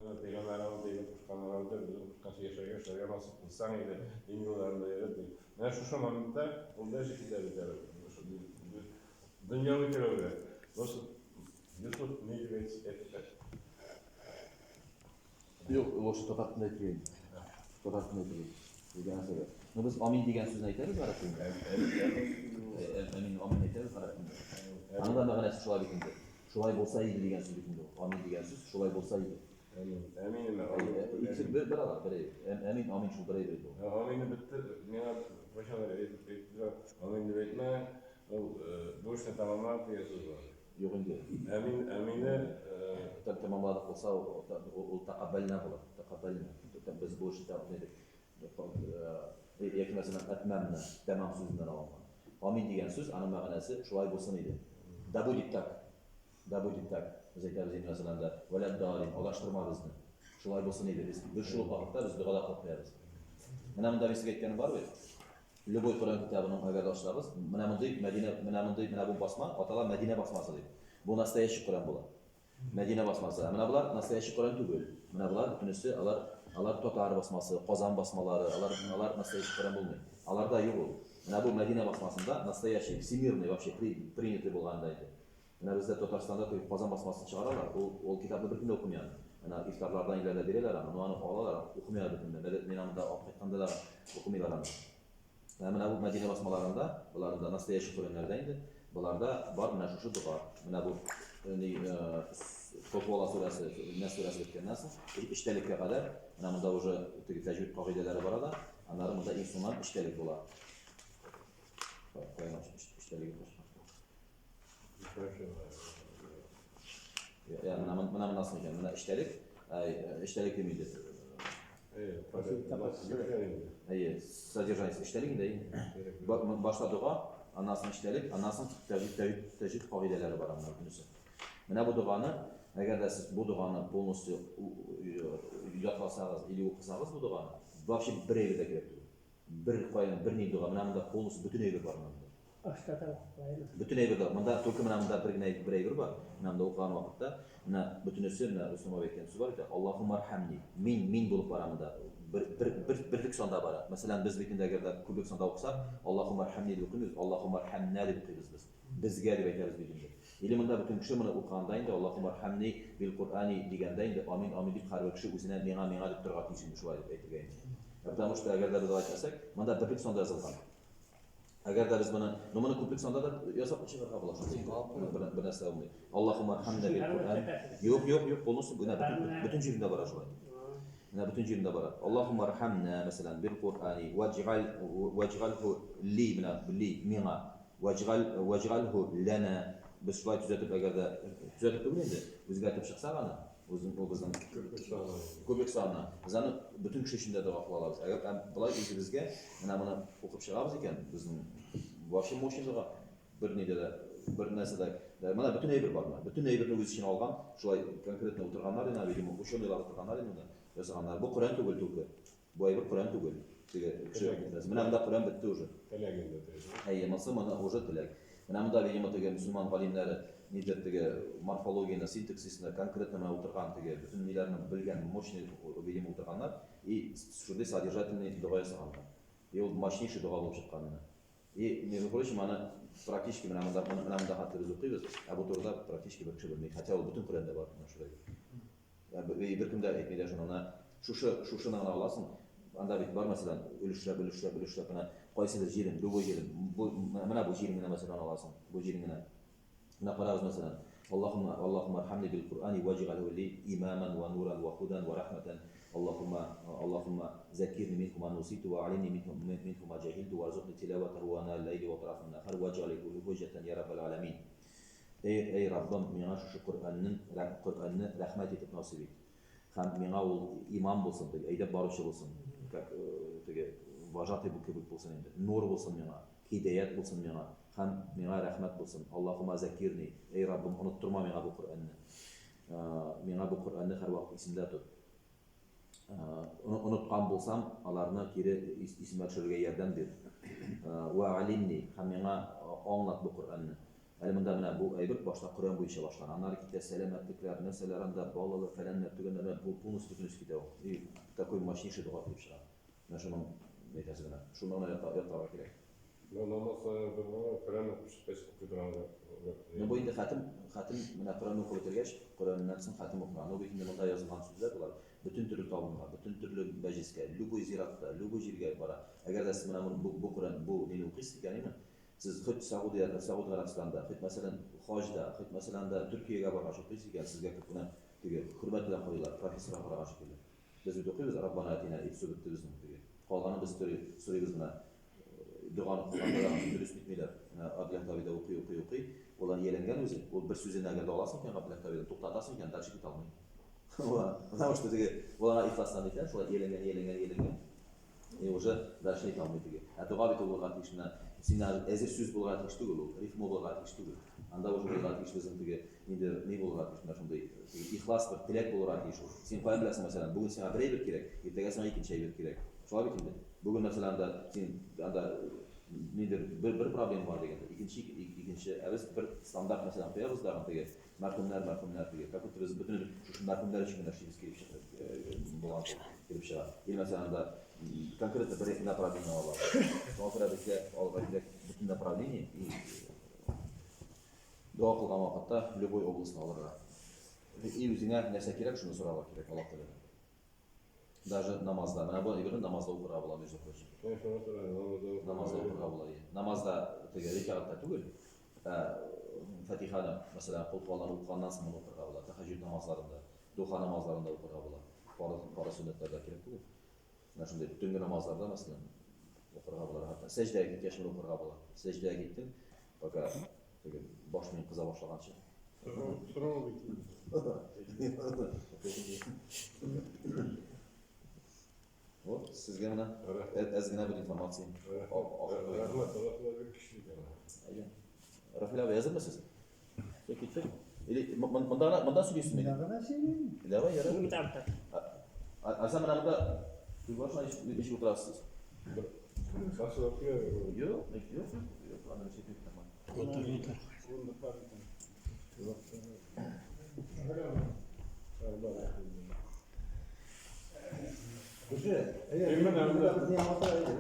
Peygamberimiz deyip kuşkanlarında bizim kuşkası yaşaya nasıl kılsan ile din yollarında yaradı. Ben şu momentte onda şekilde biter. Dünyalı kiröyle. Nasıl Yusuf ne diyorsun? Yo'q, o'sha to'xtatib aytmayman. To'xtatib aytmayman. Degan sabab. Biz amin degan so'zni aytamiz arab tilida. Amin aytamiz arab tilida. Anda ma'nosi shular ekan. Shulay bo'lsa edi degan so'z ekan. Amin degan so'z shulay bo'lsa edi. Eminim. Bir alar, amin shu biray deydi. Amin'i bitti. Ne başaları Amin'i bekle. Bu işte tamamlar diye söz var. Yo'q endi. Amin'e tamamladik bo'lsa, u taqabbalna bo'ladi. Taqabbalna. Biz bu ishni dedik. Yoki masalan atmamni tamam so'zidan olingan. Amin degan so'z ana ma'nosi shulay bo'lsin edi. Dabudittak. Biz aytamiz masalanda valad dorin olashtirma bizni. Shulay bo'lsin edi. Biz shu vaqtda biz duoda qilib qo'yamiz. Mana bunda sizga aytganim bor-ku. Любой Qur'on kitobini agar ochsangiz, mana bu bosma, otalar Madina bosmasi deydi. Bu nastoящий Qur'on bo'ladi. Madina bosmasi. Mana bular nastoящий Qur'on tugul. Mana bular butunisi alar Totar bosmasi, Qozon bosmalari, alar nastoящий Qur'on bo'lmaydi. Alarda yo'q u. Mana bu Madina bosmasida nastoящий, всемирный вообще принятый bo'lganda edi. Mana bizda Tataristonda Qozon bosmasini chiqaradilar. U kitobni bir kunda o'qimaydi. Mana iftorlardan ilgari beradilar, uni olalar, o'qimaydi bir kunda. Men unda olib qaytgandalar o'qimaylar. Mana bu Madina bosmalarında, bularda nastoящий Qur'onlarda edi. Bularda bor mana shu duo. Mana bu To'qvola surasi, Nas surasi bitgandan so'ng ishtalikka qadar mana bunda уже tajvid qoidalari bor edi. Anlari bunda inson ishtalik bo'ladi. Ishtalik Ya mana nasıl ekan? Mana ishtalik demeydi. Sодержание iştelikinde başta dua, anasını iştelik, anasını tecvid kaideleri var anlar günüsü. Mana bu duanı, eğer de siz bu duanı polностью yatlasanız, ili okusanız bu duanı, вообще bir evde gerekli. Bir ne dua, mana bunda polностью bütün evi var mana. Bütün evi var. Bunda только mana bunda bir evi var. Mana bunda okugan vakitte, mana bütünüsü, mana Müslüman bekleyen söz var ki, Allahumma arhamni, min bulup var amında. Birlik sonda var. Mesela biz bitinde eğer de kubik sonda okusak, Allahumma arhamni diye okuyuz, Allahumma arhamna diye okuyuz biz. Bizge diye bekleriz bitinde. İliminde bütün kişi bunu okuyandayında, Allahumma arhamni bil Kur'ani diyendayında, amin deyip harbi kişi üzerine mina deyip durgat için şu ayet aytırgayın. Потому что eğer de biz aytsak, bunda birlik sonda yazılgan. Eğer de biz bunu kubik sonda da yazsak bir şey var bulaşır. Bir nesne olmuyor. Allahumma arhamna bil Kur'ani. Yok, olursa bütün cibinde var şu ayet. Yine bütün cibinde var. Allahumma arhamna mesela bil Kur'ani vec'alhu li mina vec'alhu lana biz şulay düzeltip eğer de düzeltip de bilindi. Bizge aytıp çıksak ana o bizden köpek sağına. Biz onu bütün kişi içinde de akıl Eğer bulay bizge mana bunu okup çıkabız iken bizim вообще moşinliğe bir nesede mana bütün eybir var. Bütün eybirini öz için algan şulay konkretne oturganlar ina benim oşonlar oturganlar ina yazganlar. Bu Kur'an tugul. Bu eybir Kur'an tugul. Mana bunda Kur'an bitti уже. Hayır, mana уже tilak. Mana bunda benim Müslüman alimleri nedir morfologiyani, sintaksisini konkretno mana oturgan bütün nelerini bilgen moşni benim oturganlar и şurada содержательный duo yazganlar. И ол мощнейший duo болып шыққаны. И между прочим, аны практически mana bunda hatır biz okuyuz. Bu turda практически bir kişi bilmeyi. Hatta o bütün Kur'an'da var şurada. Bir kimde etmeydi şuna şuşunu alasın. Anda bir var mesela ölüşler bana qaysidir jerin, любой jerin. Mana bu jeringini mesela alasın. Bu jeringini. Buna qarabız mesela. Allahumma arhamni bil Qur'ani waj'alhu li imaman wa nuran wa hudan wa rahmatan. Allahumma zakirni minhu ma nusitu wa alimni minhu ma jahiltu warzuqni tilawatahu wa ana al-layli wa atraf an-nahar waj'alhu hujjatan ya rabbal alamin. Ey Rabbim, mena şu Qur'anni rahmat etip nasip et. Ham mena ol imam bolsun, aydab barışı bolsun. Vajatı bu kibik bolsun endi. Nur bolsun mena, hidayet bolsun mena. Ham mena rahmat bolsun. Allahumma zakirni. Ey Rabbim, unutturma mena bu Qur'anni. Mena bu Qur'anni har vaqt isimde tut. Unutkan bolsam, alarını kiri isimler şuraya yerden bir. Ve alimni, ham mena anlat bu Qur'anni. Elimde bu aybır başta Kur'an bu işe başlanan. Anlar kitle selametlikler, neseler anda bağlalı falan tügenler bu bonus bütünüz kitle o. Такой мощнейший дұға қылып шығады. Мына шуның нетесігіне, шуның аяқтауға керек. Bu indi xatim mına Kur'an'ı oku bitirgəç, Kur'an'ın nəqsin xatim oxunan. O bütünde bunda yazılған sözler bular. Bütün türlü tavınlar, bütün türlü məcliske, lübu ziratta, lübu jirgə bara. Əgər də siz bu Kur'an, bu dini oxuyursınuz, yani siz xüt Saudi Arabistan'da, xüt məsələn Hacda, xüt məsələn də Türkiye'ye barğaş oxuyursınuz, yani sizə buna hürmət ilə qoyurlar, profesora barğaş oxuyurlar. Biz oxuyuruz, Rabbana atina, etsi bitti bizim. Qalğanı biz soruyoruz buna. Duanı qılğanlar, dürüst bitmeylər. Abdullah Tavida oxuy. Olan yelengen özü, o bir sözünü əgər də alasın ki, Abdullah Tavida toxtatasın ki, dərşi bit almayın. Ona işte olana ihlaslan etən, şolar yelengen. Oca dərşi bit almayın. Duğa bit olurğa tişinə, sinə əzir söz bulurğa tişdügül o, ritm olurğa tişdügül. Anda oca bulurğa tiş bizim ne bulurğa tişinə, şunday ihlas bir tilek bulurğa tiş o. Sen payın biləsin məsələn, bugün sana birey bir kerek, ertəgə sana ikinci şey bir kerek. Şolar bitindi. Bugün məsələn də sen nedir bir problem var degende. İkinci evet bir standart mesela koyarız da antege merhumlar diye. Fakat biz bütün şu merhumlar için de şeyimiz gelip çıkıyor. Bulan gelip çıkıyor. Mesela da конкретно bir направление var. Sonra da bütün направление и dua kılgan vakitte любой областına alırlar. И üzerine нәрсе керек, şunu sorarlar керек Allah Teala. Даже namazda, bana bu göre namazda okurğa bulan özü koşun. Namazda okurğa bulan. Namazda rekatta tugul. Fatiha'da mesela Kulhuvallahu okuğandan sonra okurğa bulan. Tahajjud namazlarında, duha namazlarında okurğa bulan. Farz sünnetlerde gerek tugul. Şimdi tüm namazlarda mesela okurğa bulan. Hatta secdeye git, yaşımda okurğa bulan. Secdeye gittim. Fakat başımın kıza başlagan şey. Sıram bitti. O, sizge mana ezgina bir informatsiya. Rahmat, bir kişilik yani. Rafil abi yazır mısınız? Peki. Manda söylüyorsun beni. İlave yarar. Azam bana burada başına iş oturasınız. Nasıl okuyor? Yok. Anladın şey değil tamam. Eğer